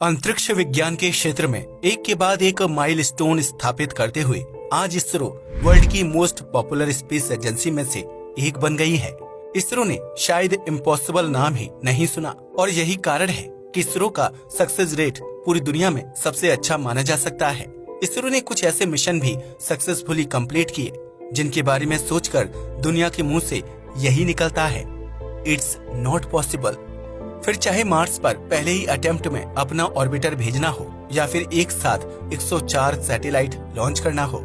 अंतरिक्ष विज्ञान के क्षेत्र में एक के बाद एक माइलस्टोन स्थापित करते हुए आज इसरो वर्ल्ड की मोस्ट पॉपुलर स्पेस एजेंसी में से एक बन गई है। इसरो ने शायद इम्पॉसिबल नाम ही नहीं सुना और यही कारण है कि इसरो का सक्सेस रेट पूरी दुनिया में सबसे अच्छा माना जा सकता है। इसरो ने कुछ ऐसे मिशन भी सक्सेसफुली कंप्लीट किए जिनके बारे में सोचकर दुनिया के मुंह से यही निकलता है, इट्स नॉट पॉसिबल। फिर चाहे मार्स पर पहले ही अटेम्प्ट में अपना ऑर्बिटर भेजना हो या फिर एक साथ 104 सैटेलाइट लॉन्च करना हो,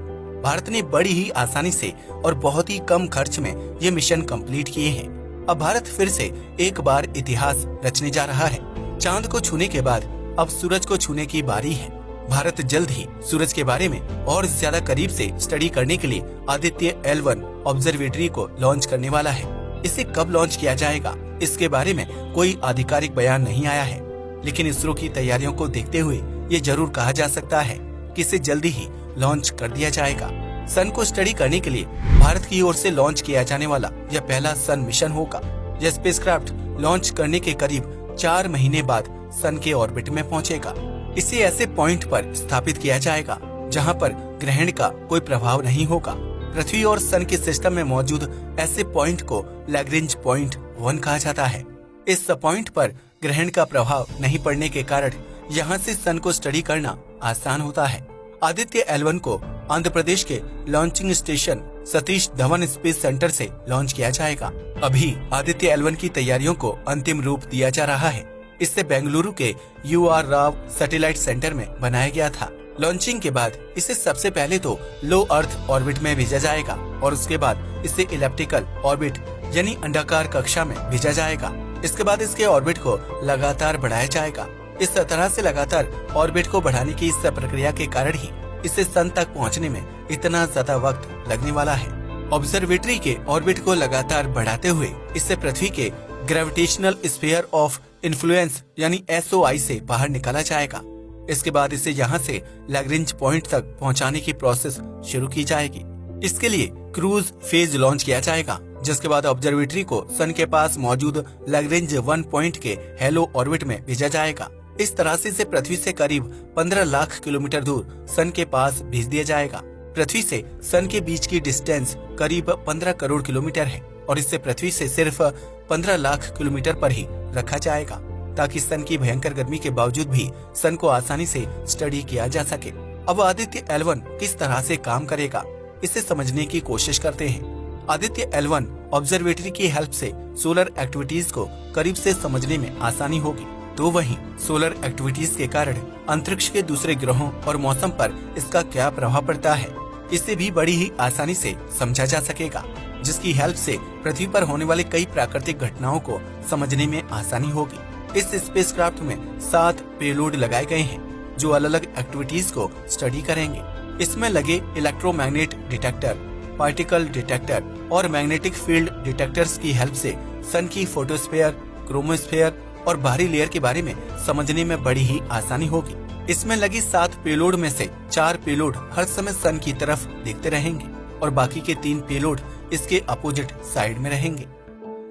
भारत ने बड़ी ही आसानी से और बहुत ही कम खर्च में ये मिशन कंप्लीट किए हैं। अब भारत फिर से एक बार इतिहास रचने जा रहा है। चांद को छूने के बाद अब सूरज को छूने की बारी है। भारत जल्द ही सूरज के बारे में और ज्यादा करीब से स्टडी करने के लिए आदित्य L1 ऑब्जर्वेटरी को लॉन्च करने वाला है। इसे कब लॉन्च किया जाएगा इसके बारे में कोई आधिकारिक बयान नहीं आया है, लेकिन इसरो की तैयारियों को देखते हुए ये जरूर कहा जा सकता है कि इसे जल्दी ही लॉन्च कर दिया जाएगा। सन को स्टडी करने के लिए भारत की ओर से लॉन्च किया जाने वाला यह पहला सन मिशन होगा। यह स्पेसक्राफ्ट लॉन्च करने के करीब 4 महीने बाद सन के ऑर्बिट में पहुंचेगा। इसे ऐसे पॉइंट पर स्थापित किया जाएगा जहां पर ग्रहण का कोई प्रभाव नहीं होगा। पृथ्वी और सन के सिस्टम में मौजूद ऐसे पॉइंट को लैग्रेंज पॉइंट 1 कहा जाता है। इस पॉइंट पर ग्रहण का प्रभाव नहीं पड़ने के कारण यहाँ से सन को स्टडी करना आसान होता है। आदित्य L1 को आंध्र प्रदेश के launching station Satish Dhawan space centre से लॉन्च किया जाएगा। अभी आदित्य L1 की तैयारियों को अंतिम रूप दिया जा रहा है। इससे बेंगलुरु के UR राव सैटेलाइट सेंटर में बनाया गया था। लॉन्चिंग के बाद इसे सबसे पहले तो लो अर्थ ऑर्बिट में भेजा जाएगा और उसके बाद इसे इलिप्टिकल ऑर्बिट यानी अंडाकार कक्षा में भेजा जाएगा। इसके बाद इसके ऑर्बिट को लगातार बढ़ाया जाएगा। इस तरह से लगातार ऑर्बिट को बढ़ाने की इस प्रक्रिया के कारण ही इसे सन तक पहुंचने में इतना ज्यादा वक्त लगने वाला है। ऑब्जर्वेटरी के ऑर्बिट को लगातार बढ़ाते हुए इससे पृथ्वी के ग्रेविटेशनल स्फीयर ऑफ इन्फ्लुएंस यानी SOI से बाहर निकाला जाएगा। इसके बाद इसे यहाँ से लैग्रेंज पॉइंट तक पहुँचाने की प्रोसेस शुरू की जाएगी। इसके लिए क्रूज फेज लॉन्च किया जाएगा, जिसके बाद ऑब्जर्वेटरी को सन के पास मौजूद लैग्रेंज 1 पॉइंट के हेलो ऑर्बिट में भेजा जाएगा। इस तरह से इसे पृथ्वी से करीब 15 लाख किलोमीटर दूर सन के पास भेज दिया जाएगा। पृथ्वी से सन के बीच की डिस्टेंस करीब 15 करोड़ किलोमीटर है और इससे पृथ्वी से सिर्फ 15 लाख किलोमीटर पर ही रखा जाएगा ताकि सन की भयंकर गर्मी के बावजूद भी सन को आसानी से स्टडी किया जा सके। अब आदित्य L1 किस तरह से काम करेगा इसे समझने की कोशिश करते हैं। आदित्य L1 ऑब्जर्वेटरी की हेल्प से सोलर एक्टिविटीज को करीब से समझने में आसानी होगी, तो वहीं सोलर एक्टिविटीज के कारण अंतरिक्ष के दूसरे ग्रहों और मौसम पर इसका क्या प्रभाव पड़ता है इसे भी बड़ी ही आसानी से समझा जा सकेगा, जिसकी हेल्प से पृथ्वी पर होने वाले कई प्राकृतिक घटनाओं को समझने में आसानी होगी। इस स्पेसक्राफ्ट में 7 पेलोड लगाए गए हैं जो अलग अलग एक्टिविटीज को स्टडी करेंगे। इसमें लगे इलेक्ट्रोमैग्नेट डिटेक्टर, पार्टिकल डिटेक्टर और मैग्नेटिक फील्ड डिटेक्टर्स की हेल्प से सन की फोटोस्फीयर, क्रोमोस्फीयर और बाहरी लेयर के बारे में समझने में बड़ी ही आसानी होगी। इसमें लगी 7 पेलोड में से 4 पेलोड हर समय सन की तरफ देखते रहेंगे और बाकी के 3 पेलोड इसके अपोजिट साइड में रहेंगे।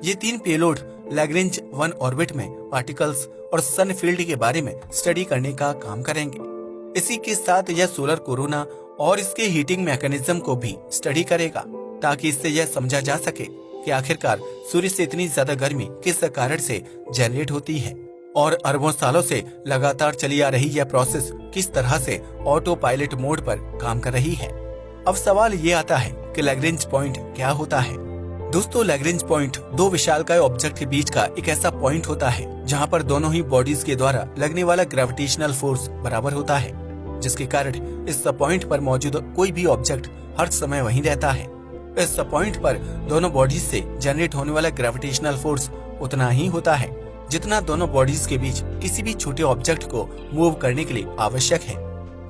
ये 3 पेलोड लैग्रेंज 1 ऑर्बिट में पार्टिकल्स और सन फील्ड के बारे में स्टडी करने का काम करेंगे। इसी के साथ यह सोलर कोरोना और इसके हीटिंग मैकेनिज्म को भी स्टडी करेगा ताकि इससे यह समझा जा सके कि आखिरकार सूर्य से इतनी ज्यादा गर्मी किस कारण से जनरेट होती है और अरबों सालों से लगातार चली आ रही यह प्रोसेस किस तरह से ऑटो पायलट मोड पर काम कर रही है। अब सवाल ये आता है कि लैग्रेंज पॉइंट क्या होता है। दोस्तों, लैग्रेंज पॉइंट 2 विशालकाय ऑब्जेक्ट के बीच का एक ऐसा पॉइंट होता है जहां पर दोनों ही बॉडीज के द्वारा लगने वाला ग्रेविटेशनल फोर्स बराबर होता है, जिसके कारण इस पॉइंट पर मौजूद कोई भी ऑब्जेक्ट हर समय वहीं रहता है। इस पॉइंट पर दोनों बॉडीज से जनरेट होने वाला ग्रेविटेशनल फोर्स उतना ही होता है जितना दोनों बॉडीज के बीच किसी भी छोटे ऑब्जेक्ट को मूव करने के लिए आवश्यक है।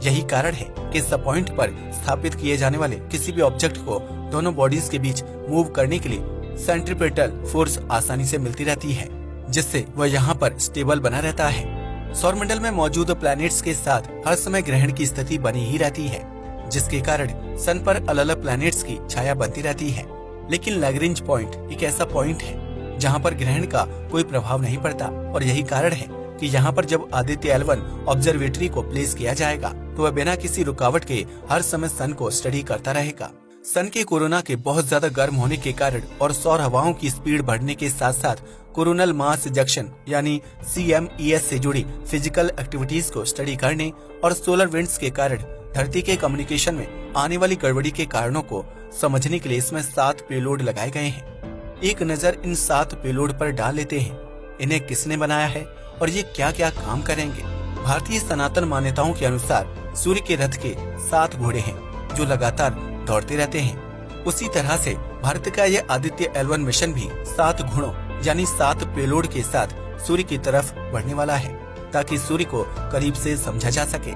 यही कारण है कि इस पॉइंट पर स्थापित किए जाने वाले किसी भी ऑब्जेक्ट को दोनों बॉडीज के बीच मूव करने के लिए सेंट्रीपिटल फोर्स आसानी से मिलती रहती है, जिससे वह यहाँ पर स्टेबल बना रहता है। सौरमंडल में मौजूद प्लैनेट्स के साथ हर समय ग्रहण की स्थिति बनी ही रहती है, जिसके कारण सन पर अलग अलग प्लैनेट्स की छाया बनती रहती है। लेकिन लैग्रेंज पॉइंट एक ऐसा पॉइंट है जहाँ पर ग्रहण का कोई प्रभाव नहीं पड़ता और यही कारण है कि यहाँ पर जब आदित्य L1 ऑब्जर्वेटरी को प्लेस किया जाएगा तो वह बिना किसी रुकावट के हर समय सन को स्टडी करता रहेगा। सन के कोरोना के बहुत ज्यादा गर्म होने के कारण और सौर हवाओं की स्पीड बढ़ने के साथ साथ कोरोनल मास इजेक्शन यानी CMES से जुड़ी फिजिकल एक्टिविटीज को स्टडी करने और सोलर विंड्स के कारण धरती के कम्युनिकेशन में आने वाली गड़बड़ी के कारणों को समझने के लिए इसमें 7 पेलोड लगाए गए हैं। एक नजर इन 7 पेलोड पर डाल लेते हैं। इन्हें किसने बनाया है और ये क्या क्या काम करेंगे। भारतीय सनातन मान्यताओं के अनुसार सूर्य के रथ के 7 घोड़े हैं जो लगातार दौड़ते रहते हैं। उसी तरह से भारत का यह आदित्य L1 मिशन भी 7 घोड़ों यानी 7 पेलोड के साथ सूर्य की तरफ बढ़ने वाला है ताकि सूर्य को करीब से समझा जा सके।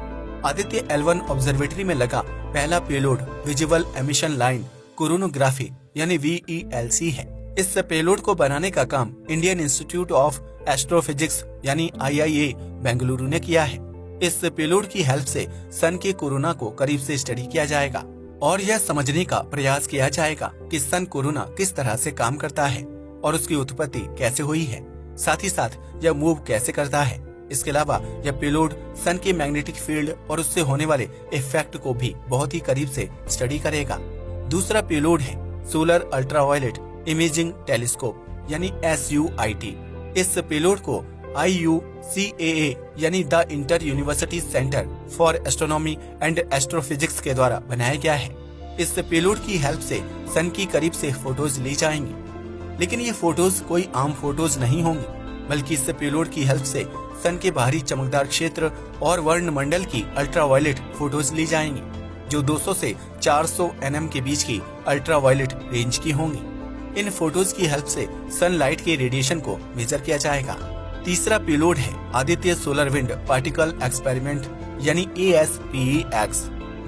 आदित्य L1 ऑब्जर्वेटरी में लगा पहला पेलोड विजुअल एमिशन लाइन कोरोनोग्राफी यानी VELC है। इस पेलोड को बनाने का काम इंडियन इंस्टीट्यूट ऑफ एस्ट्रोफिजिक्स यानी IIA बेंगलुरु ने किया है। इस पेलोड की हेल्प से सन के कोरोना को करीब से स्टडी किया जाएगा और यह समझने का प्रयास किया जाएगा कि सन कोरोना किस तरह से काम करता है और उसकी उत्पत्ति कैसे हुई है, साथ ही साथ यह मूव कैसे करता है। इसके अलावा यह पेलोड सन के मैग्नेटिक फील्ड और उससे होने वाले इफेक्ट को भी बहुत ही करीब से स्टडी करेगा। दूसरा पेलोड है सोलर अल्ट्रावायलेट इमेजिंग टेलीस्कोप यानी SUIT। इस पेलोड को IUCAA यानी the inter university centre for astronomy and astrophysics के द्वारा बनाया गया है। इस पेलोड की हेल्प से सन की करीब से फोटोज ली जाएंगी, लेकिन ये फोटोज कोई आम फोटोज नहीं होंगी, बल्कि इस पेलोड की हेल्प से सन के बाहरी चमकदार क्षेत्र और वर्णमंडल की अल्ट्रावायलेट फोटोज ली जाएंगी जो 200 से 400 nm के बीच की अल्ट्रावायलेट रेंज की होंगी। इन फोटोज की हेल्प से सनलाइट के रेडिएशन को मेजर किया जाएगा। तीसरा पेलोड है Aditya solar wind particle experiment यानी ASPEX,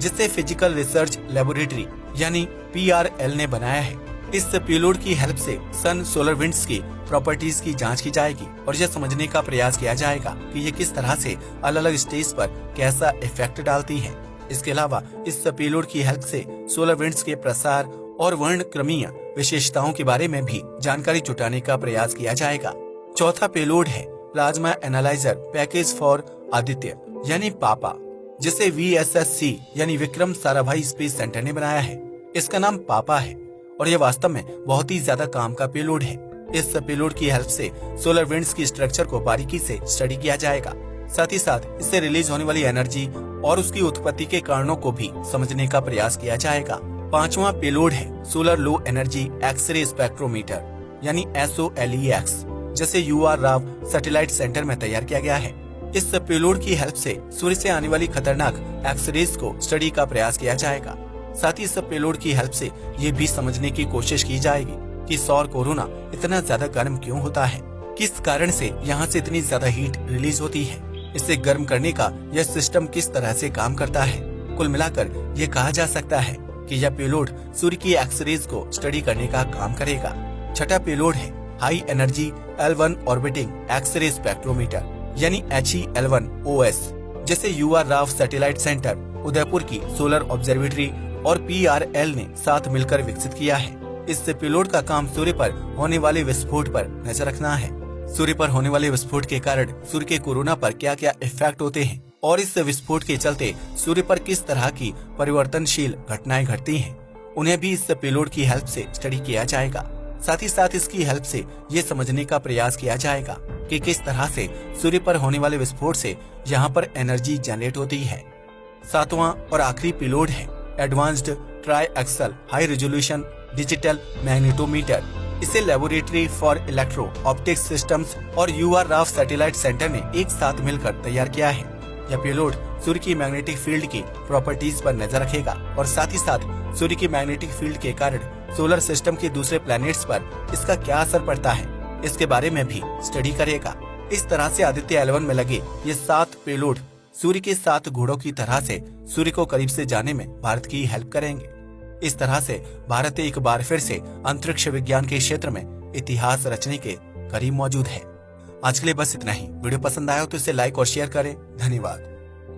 जिसे फिजिकल रिसर्च लेबोरेटरी यानी PRL ने बनाया है। इस पेलोड की हेल्प से सन सोलर विंड्स की प्रॉपर्टीज की जांच की जाएगी और यह समझने का प्रयास किया जाएगा कि ये किस तरह से अलग अलग स्टेज पर कैसा इफेक्ट डालती है। इसके अलावा इस पेलोड की हेल्प से सोलर विंड्स के प्रसार और वर्णक्रमीय विशेषताओं के बारे में भी जानकारी जुटाने का प्रयास किया जाएगा। चौथा पेलोड है plasma analyser package for Aditya यानी पापा, जिसे VSSC यानी विक्रम साराभाई स्पेस सेंटर ने बनाया है। इसका नाम पापा है और यह वास्तव में बहुत ही ज्यादा काम का पेलोड है। इस पेलोड की हेल्प से सोलर विंड्स की स्ट्रक्चर को बारीकी से स्टडी किया जाएगा, साथ ही साथ इससे रिलीज होने वाली एनर्जी और उसकी उत्पत्ति के कारणों को भी समझने का प्रयास किया जाएगा। पांचवा पेलोड है solar low energy X ray spectrometer यानी SOLEX, जिसे UR राव सैटेलाइट सेंटर में तैयार किया गया है। इस पेलोड की हेल्प से सूर्य से आने वाली खतरनाक एक्सरेज को स्टडी का प्रयास किया जाएगा। साथ ही इस पेलोड की हेल्प से ये भी समझने की कोशिश की जाएगी कि सौर कोरोना इतना ज्यादा गर्म क्यों होता है, किस कारण से यहाँ से इतनी ज्यादा हीट रिलीज होती है, इसे गर्म करने का यह सिस्टम किस तरह से काम करता है। कुल मिलाकर ये कहा जा सकता है कि यह पेलोड सूर्य की एक्सरेज को स्टडी करने का काम करेगा। छठा पेलोड है high energy L1 orbiting X ray spectrometer यानी HEL1OS, जिसे UR Rao satellite centre Udaipur की सोलर ऑब्जर्वेटरी और PRL ने साथ मिलकर विकसित किया है। इस पेलोड का काम सूर्य पर होने वाले विस्फोट पर नजर रखना है। सूर्य पर होने वाले विस्फोट के कारण सूर्य के कोरोना पर क्या क्या इफेक्ट होते हैं और इस विस्फोट के चलते सूर्य पर किस तरह की परिवर्तनशील घटनाएं घटती हैं, उन्हें भी इस पेलोड की हेल्प से स्टडी किया जाएगा। साथ ही साथ इसकी हेल्प से ये समझने का प्रयास किया जाएगा कि किस तरह से सूर्य पर होने वाले विस्फोट से यहाँ पर एनर्जी जनरेट होती है। सातवां और आखिरी पेलोड है advanced triaxial high resolution digital magnetometer. इसे laboratory for electro optics systems और UR राव सैटेलाइट सेंटर ने एक साथ मिलकर तैयार किया है। यह पेलोड सूर्य की मैग्नेटिक फील्ड की प्रॉपर्टीज पर नजर रखेगा और साथ ही साथ सूर्य की मैग्नेटिक फील्ड के कारण सोलर सिस्टम के दूसरे प्लैनेट्स पर इसका क्या असर पड़ता है, इसके बारे में भी स्टडी करेगा। इस तरह से आदित्य L1 में लगे ये 7 पेलोड सूर्य के 7 घोड़ों की तरह से सूर्य को करीब से जाने में भारत की हेल्प करेंगे। इस तरह से भारत एक बार फिर से अंतरिक्ष विज्ञान के क्षेत्र में इतिहास रचने के करीब मौजूद है। आज के लिए बस इतना ही। वीडियो पसंद आया हो तो इसे लाइक और शेयर करें। धन्यवाद।